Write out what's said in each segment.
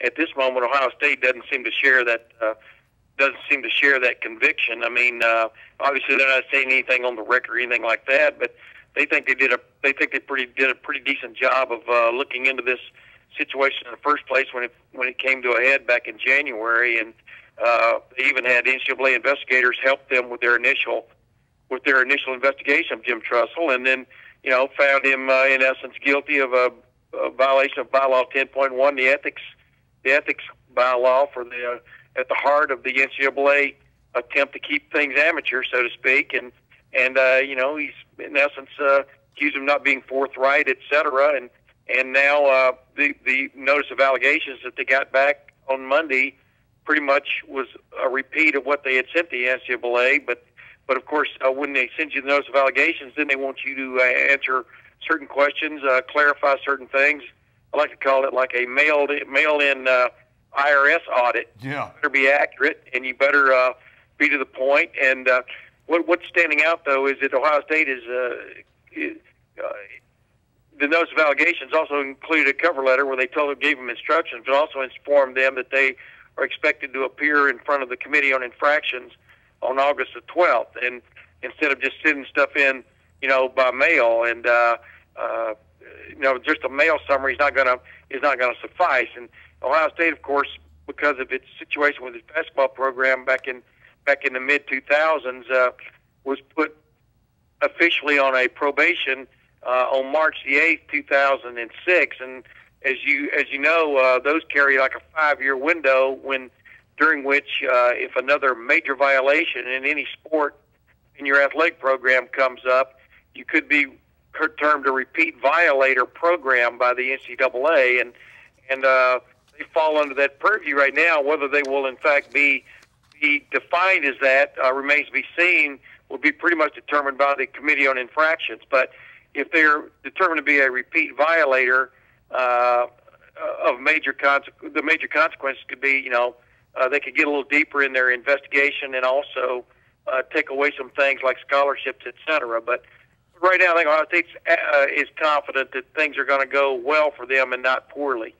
at this moment, Ohio State doesn't seem to share that conviction. I mean, obviously they're not saying anything on the record or anything like that, but they think they did a pretty decent job of looking into this situation in the first place when it came to a head back in January, and they even had NCAA investigators help them with their initial investigation of Jim Tressel, and then found him in essence guilty of a violation of bylaw 10.1, the ethics bylaw at the heart of the NCAA attempt to keep things amateur, so to speak, and he's in essence accused of not being forthright, etc. And now the notice of allegations that they got back on Monday pretty much was a repeat of what they had sent the NCAA, but of course when they send you the notice of allegations, then they want you to answer certain questions, clarify certain things. I like to call it like a mail-in IRS audit. Yeah. You better be accurate, and you better be to the point. And what's standing out, though, is that Ohio State is the notice of allegations also included a cover letter where they gave them instructions, but also informed them that they are expected to appear in front of the Committee on Infractions on August the 12th, and instead of just sending stuff in, by mail, and just a mail summary is not going to suffice. And Ohio State, of course, because of its situation with its basketball program back in the mid 2000s, was put officially on a probation on March the 8th, 2006, and as you know, those carry like a 5-year window during which if another major violation in any sport in your athletic program comes up, you could be termed a repeat violator program by the NCAA, and they fall under that purview right now. Whether they will in fact be defined as that remains to be seen. Will be pretty much determined by the Committee on Infractions. But if they're determined to be a repeat violator of the major consequences could be, they could get a little deeper in their investigation and also take away some things like scholarships, etc. But right now, I think Ohio State is confident that things are going to go well for them and not poorly.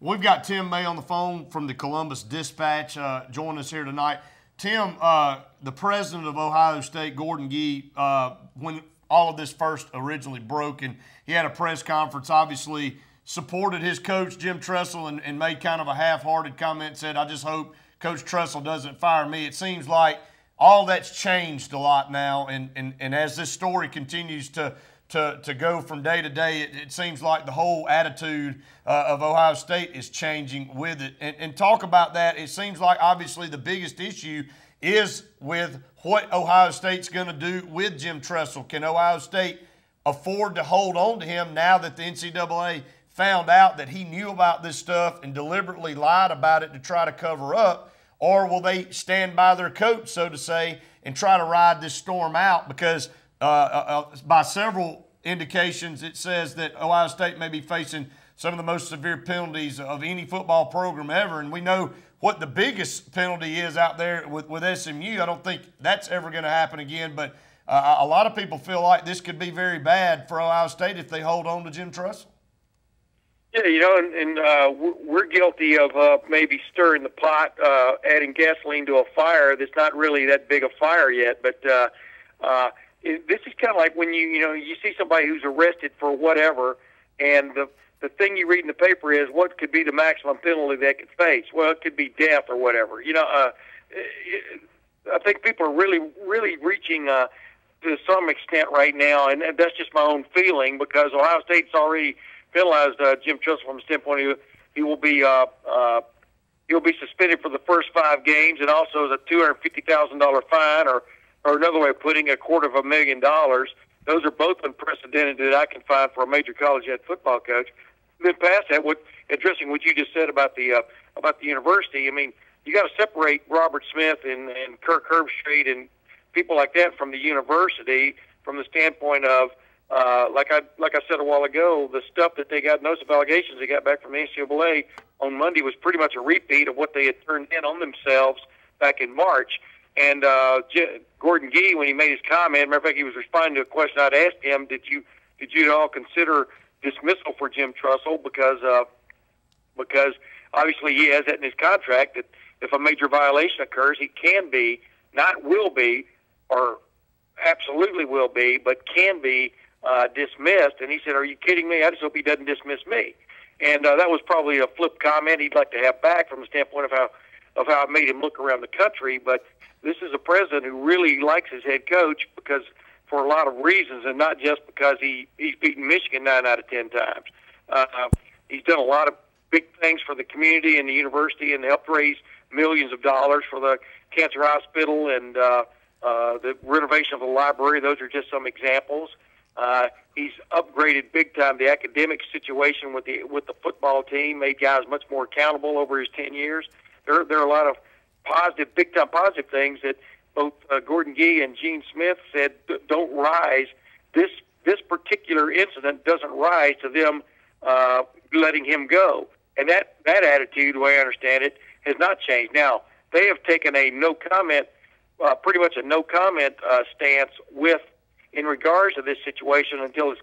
We've got Tim May on the phone from the Columbus Dispatch joining us here tonight. Tim, the president of Ohio State, Gordon Gee, when all of this first originally broke, and he had a press conference, obviously supported his coach, Jim Tressel, and made kind of a half-hearted comment, said, I just hope Coach Tressel doesn't fire me. It seems like all that's changed a lot now, and as this story continues to go from day to day, it seems like the whole attitude of Ohio State is changing with it. And talk about that. It seems like obviously the biggest issue is with what Ohio State's going to do with Jim Tressel. Can Ohio State afford to hold on to him now that the NCAA found out that he knew about this stuff and deliberately lied about it to try to cover up? Or will they stand by their coach, so to say, and try to ride this storm out? Because by several indications, it says that Ohio State may be facing some of the most severe penalties of any football program ever. And we know what the biggest penalty is out there with SMU. I don't think that's ever going to happen again. But a lot of people feel like this could be very bad for Ohio State if they hold on to Jim Tressel. Yeah, and we're guilty of maybe stirring the pot, adding gasoline to a fire that's not really that big a fire yet. But this is kind of like when you see somebody who's arrested for whatever, and the thing you read in the paper is what could be the maximum penalty they could face. Well, it could be death or whatever. I think people are really reaching to some extent right now, and that's just my own feeling, because Ohio State's already penalized Jim Tressel from the standpoint he will be suspended for the first 5 games, and also the $250,000 fine, or another way of putting it, $250,000. Those are both unprecedented that I can find for a major college head football coach. Then past that, addressing what you just said about the university, I mean, you got to separate Robert Smith and Kirk Herbstreit and people like that from the university, from the standpoint of like I said a while ago, the stuff that they got, notice of allegations they got back from the NCAA on Monday was pretty much a repeat of what they had turned in on themselves back in March. And Gordon Gee, when he made his comment, matter of fact, he was responding to a question I'd asked him: Did you at all consider dismissal for Jim Tressel because obviously he has that in his contract that if a major violation occurs, he can be, not will be, or absolutely will be, but can be dismissed. And he said, "Are you kidding me? I just hope he doesn't dismiss me." And that was probably a flip comment he'd like to have back from the standpoint of how it made him look around the country. But this is a president who really likes his head coach because for a lot of reasons, and not just because he's beaten Michigan 9 out of 10 times. He's done a lot of big things for the community and the university, and helped raise millions of dollars for the cancer hospital and the renovation of the library. Those are just some examples. He's upgraded big time the academic situation with the football team, made guys much more accountable over his 10 years. There are a lot of positive, big time positive things that both Gordon Gee and Gene Smith said don't rise. This particular incident doesn't rise to them letting him go. And that attitude, the way I understand it, has not changed. Now, they have taken a no comment, pretty much a no comment stance in regards to this situation until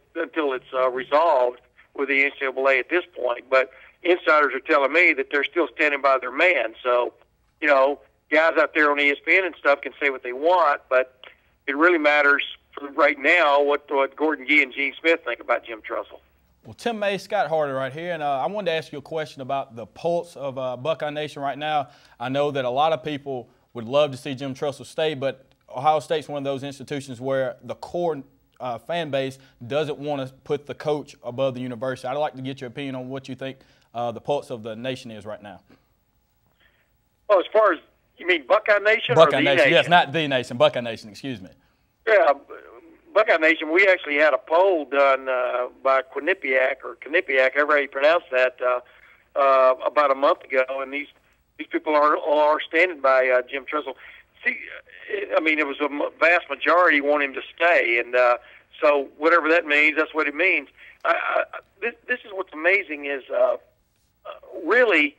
it's resolved with the NCAA at this point. But insiders are telling me that they're still standing by their man. So, you know, guys out there on ESPN and stuff can say what they want, but it really matters for right now what Gordon Gee and Gene Smith think about Jim Tressel. Well, Tim May, Scott Harder right here, and I wanted to ask you a question about the pulse of Buckeye Nation right now. I know that a lot of people would love to see Jim Tressel stay, but Ohio State's one of those institutions where the core fan base doesn't want to put the coach above the university. I'd like to get your opinion on what you think the pulse of the nation is right now. Well, as far as, you mean Buckeye Nation Buckeye or the Nation? Yes, not the Nation, Buckeye Nation, excuse me. Yeah, Buckeye Nation, we actually had a poll done by Quinnipiac, however you pronounce that, about a month ago, and these people are standing by Jim Tressel. See, I mean, it was a vast majority want him to stay, and so whatever that means, that's what it means. This is what's amazing is really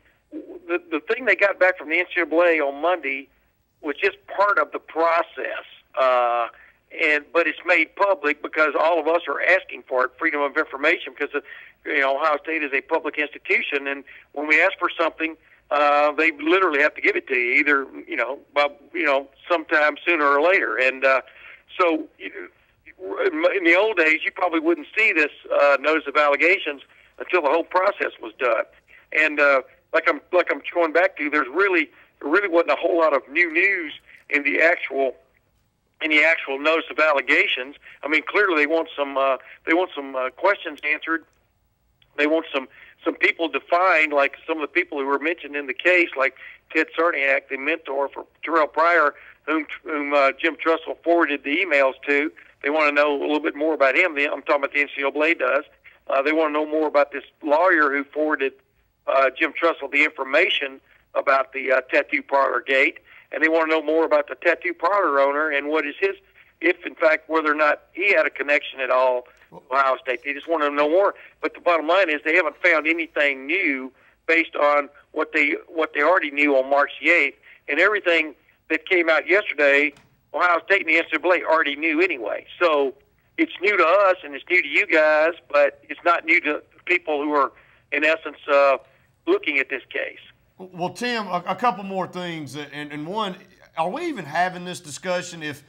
the thing they got back from the NCAA on Monday was just part of the process. But it's made public because all of us are asking for it, freedom of information, because Ohio State is a public institution, and when we ask for something, they literally have to give it to you, either sometime sooner or later. And so in the old days, you probably wouldn't see this notice of allegations until the whole process was done. And like I'm going back to, there really wasn't a whole lot of new news in the actual notice of allegations. I mean, clearly they want some questions answered. They want some people defined, like some of the people who were mentioned in the case, like Ted Cerniak, the mentor for Terrell Pryor, whom Jim Tressel forwarded the emails to. They want to know a little bit more about him. I'm talking about the NCAA does. They want to know more about this lawyer who forwarded Jim Tressel the information about the tattoo parlor gate. And they want to know more about the tattoo parlor owner and what is if in fact, whether or not he had a connection at all to Ohio State. They just want to know more. But the bottom line is they haven't found anything new based on what they already knew on March the 8th. And everything that came out yesterday, Ohio State and the NCAA already knew anyway. So it's new to us and it's new to you guys, but it's not new to people who are, in essence, looking at this case. Well, Tim, a couple more things, and one, are we even having this discussion if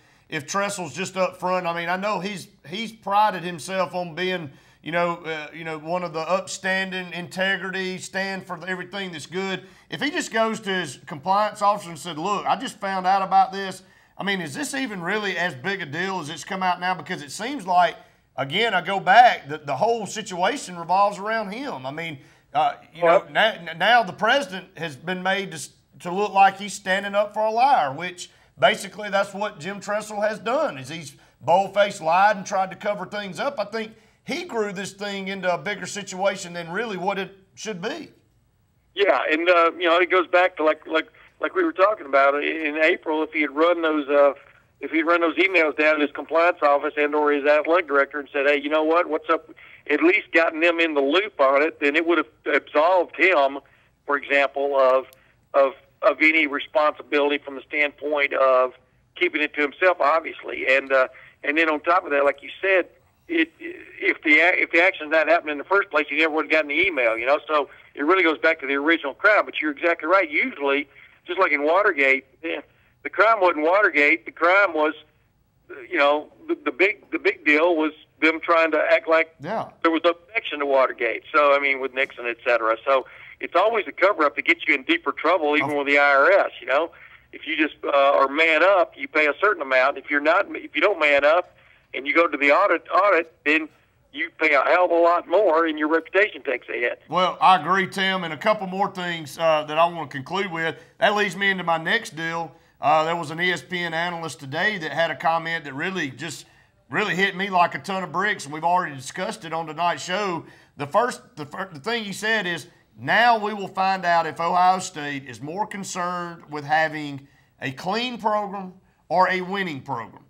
Tressel's just up front? I mean, I know he's prided himself on being, one of the upstanding integrity, stand for everything that's good. If he just goes to his compliance officer and said, "Look, I just found out about this," I mean, is this even really as big a deal as it's come out now? Because it seems like, again, I go back, the whole situation revolves around him. I mean. Now the president has been made to look like he's standing up for a liar, which basically that's what Jim Tressel has done, is he's bold-faced lied and tried to cover things up. I think he grew this thing into a bigger situation than really what it should be. Yeah, and it goes back to like we were talking about in April. If he had run those emails down in his compliance office and/or his athletic director and said, "Hey, you know what's up?" At least gotten them in the loop on it, then it would have absolved him, for example, of any responsibility from the standpoint of keeping it to himself, obviously. And then on top of that, like you said, if the action's not happening in the first place, you never would have gotten the email, you know. So it really goes back to the original crime. But you're exactly right. Usually, just like in Watergate, the crime wasn't Watergate. The crime was, you know, the big deal was them trying to act like there was no connection to Watergate. So I mean, with Nixon, et cetera. So it's always a cover-up to get you in deeper trouble, even with the IRS. You know, if you just are man up, you pay a certain amount. If you don't man up, and you go to the audit, then you pay a hell of a lot more, and your reputation takes a hit. Well, I agree, Tim, and a couple more things that I want to conclude with. That leads me into my next deal. There was an ESPN analyst today that had a comment that really hit me like a ton of bricks, and we've already discussed it on tonight's show. The thing he said is, now we will find out if Ohio State is more concerned with having a clean program or a winning program.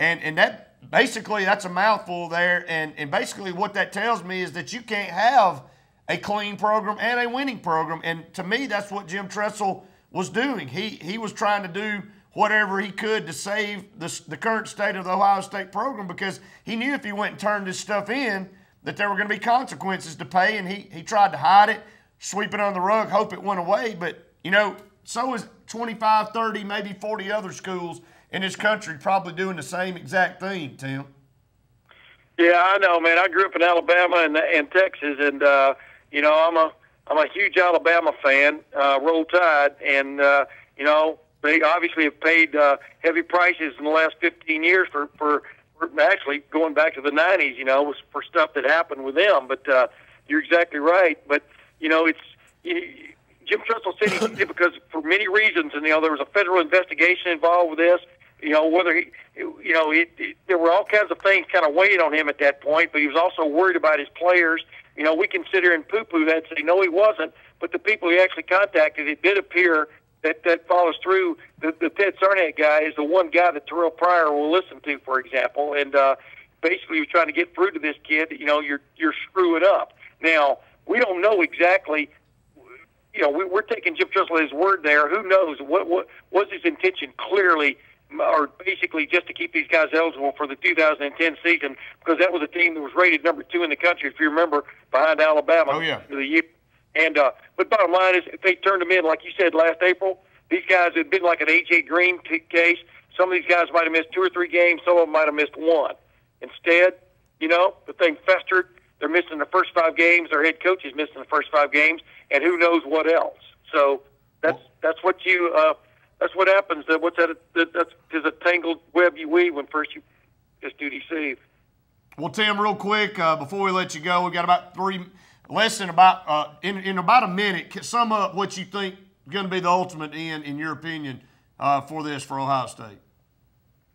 And that basically, that's a mouthful there. And basically what that tells me is that you can't have a clean program and a winning program. And to me, that's what Jim Tressel was doing. He was trying to do whatever he could to save the current state of the Ohio State program, because he knew if he went and turned this stuff in that there were going to be consequences to pay, and he tried to hide it, sweep it on the rug, hope it went away. But, you know, so is 25, 30, maybe 40 other schools in this country probably doing the same exact thing, Tim. Yeah, I know, man. I grew up in Alabama and Texas, and you know, I'm a huge Alabama fan. Roll Tide, and you know, they obviously have paid heavy prices in the last 15 years for actually going back to the 90s. You know, for stuff that happened with them. But you're exactly right. But you know, Jim Tressel said he did it because for many reasons, and you know, there was a federal investigation involved with this. You know, whether there were all kinds of things kind of weighing on him at that point, but he was also worried about his players. You know, we can sit here and poo-poo that and say, no, he wasn't, but the people he actually contacted, it did appear that follows through. The Ted Sarnett guy is the one guy that Terrell Pryor will listen to, for example, and basically he was trying to get through to this kid, you know, you're screwing up. Now, we don't know exactly. You know, we're taking Jim Tressel at his word there. Who knows? What was his intention clearly, or basically just to keep these guys eligible for the 2010 season, because that was a team that was rated number 2 in the country, if you remember, behind Alabama. Oh, yeah. The year. And but bottom line is, if they turned them in, like you said last April, these guys had been like an A.J. Green case. Some of these guys might have missed 2 or 3 games. Some of them might have missed 1. Instead, you know, the thing festered. They're missing the first 5 games. Their head coach is missing the first 5 games, and who knows what else. So that's what you that's what happens. That's a tangled web you weave when first you just do deceive. Well, Tim, real quick before we let you go, we got about in about a minute. Sum up what you think is going to be the ultimate end, in your opinion, for Ohio State.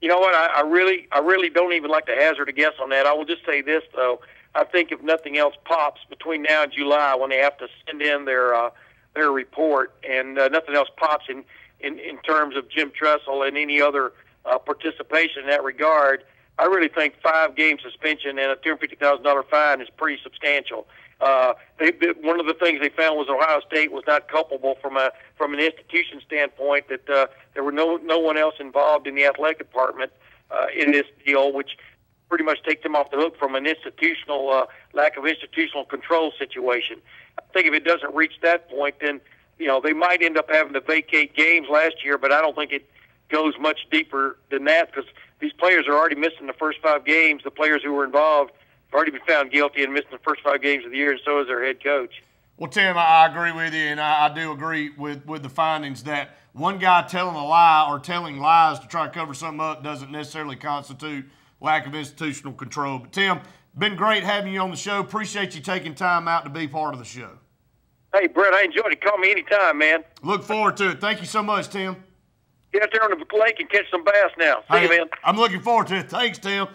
You know what? I really don't even like to hazard a guess on that. I will just say this though. I think if nothing else pops between now and July, when they have to send in their report, and nothing else pops in terms of Jim Tressel and any other participation in that regard, I really think 5-game suspension and a $250,000 fine is pretty substantial. One of the things they found was Ohio State was not culpable from an institution standpoint, that there were no one else involved in the athletic department in this deal, which pretty much takes them off the hook from an institutional lack of institutional control situation. I think if it doesn't reach that point, then you know they might end up having to vacate games last year, but I don't think it goes much deeper than that, because these players are already missing the first 5 games. The players who were involved have already been found guilty and missing the first 5 games of the year, and so is their head coach. Well, Tim, I agree with you, and I do agree with the findings that one guy telling a lie or telling lies to try to cover something up doesn't necessarily constitute lack of institutional control. But, Tim, been great having you on the show. Appreciate you taking time out to be part of the show. Hey, Brett, I enjoyed it. Call me anytime, man. Look forward to it. Thank you so much, Tim. Get out there on the lake and catch some bass now. See you, man. I'm looking forward to it. Thanks, Tim.